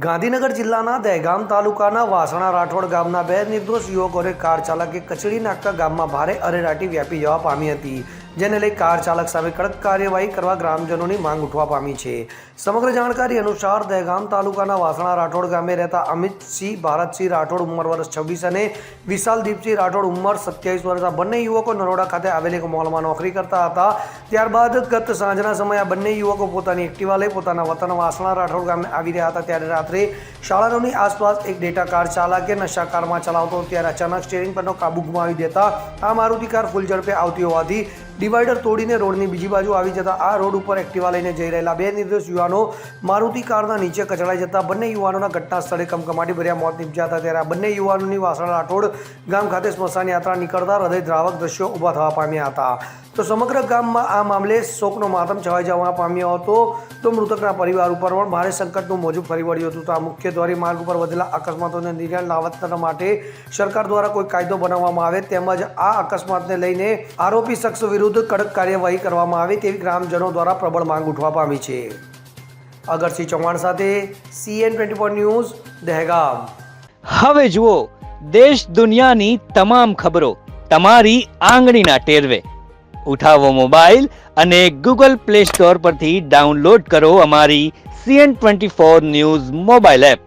ગાંધીનગર જિલ્લાના દહેગામ તાલુકાના વાસણા રાઠોડ ગામના બે નિર્દોષ યુવકોને કાર ચાલકે કચડી નાખતા ગામમાં ભારે અરેરાટી વ્યાપી જવા પામી હતી, જેને લઈ કાર ચાલક સામે કડક કાર્યવાહી કરવા ગ્રામજનોની માંગ ઉઠવા પામી છે। સમગ્ર જાણકારી અનુસાર દહેગામ તાલુકાના વાસણા રાઠોડ ગામે રહેતા અમિતસિંહ ભારતસિંહ રાઠોડ ઉંમર વર્ષ 26 અને વિશાલ દીપસિંહ રાઠોડ ઉંમર 27 વર્ષ આ બંને યુવકો નરોડા ખાતે આવેલ એક મોલમાં નોકરી કરતા હતા। ત્યારબાદ ગત સાંજના સમયે આ બંને યુવકો પોતાની એક્ટિવા લઈ પોતાના વતન વાસણા રાઠોડ ગામે આવી રહ્યા હતા। ત્યારે રાત્રે 9:30ની આસપાસ એક ડેટા કાર ચાલકે નશા કારમાં ચલાવતો ત્યારે અચાનક સ્ટીયરિંગ પરનો કાબુ ગુમાવી દેતા આ મારુતિ કાર ફૂલ ઝડપે આવતી હોવાથી ડિવાઈડર તોડીને રોડની બીજી બાજુ આવી જતા આ રોડ ઉપર એક્ટિવા લઈને જઈ રહેલા બે નિર્દોષ યુવાનો મારુતિ કારના નીચે કચડાઈ જતા બંને યુવાનોના ઘટના સ્થળે કમકમાટી ભર્યા મોત નીપજ્યા હતા। ત્યારે આ બંને યુવાનોની વાસણા રાઠોડ ગામ ખાતે સ્મશાન યાત્રા નીકળતા હૃદયદ્રાવક દ્રશ્યો ઊભા થવા પામ્યા હતા। તો સમગ્ર ગામમાં આ મામલે શોકનો માતમ છવાઈ જવા પામ્યો હતો। તો મૃતકના પરિવાર ઉપર પણ ભારે સંકટનું મોજું ફરી વળ્યું હતું। તો આ મુખ્ય ધોરી માર્ગ ઉપર વધેલા અકસ્માતોને નિર્ણય લાવવા માટે સરકાર દ્વારા કોઈ કાયદો બનાવવામાં આવે તેમજ આ અકસ્માતને લઈને આરોપી શખ્સ વિરુદ્ધ કડક કાર્યવાહી કરવામાં આવે તેવી ગ્રામજનો દ્વારા પ્રબળ માંગ ઉઠવા પામી છે। અગરસિંહ ચૌહાણ સાથે CN24 ન્યૂઝ દહેગામ। હવે જુઓ દેશ દુનિયાની તમામ ખબરો તમારી આંગળીના ટેરવે। ઉઠાવો મોબાઈલ અને ગૂગલ પ્લે સ્ટોર પરથી ડાઉનલોડ કરો અમારી CN24 ન્યૂઝ મોબાઈલ એપ।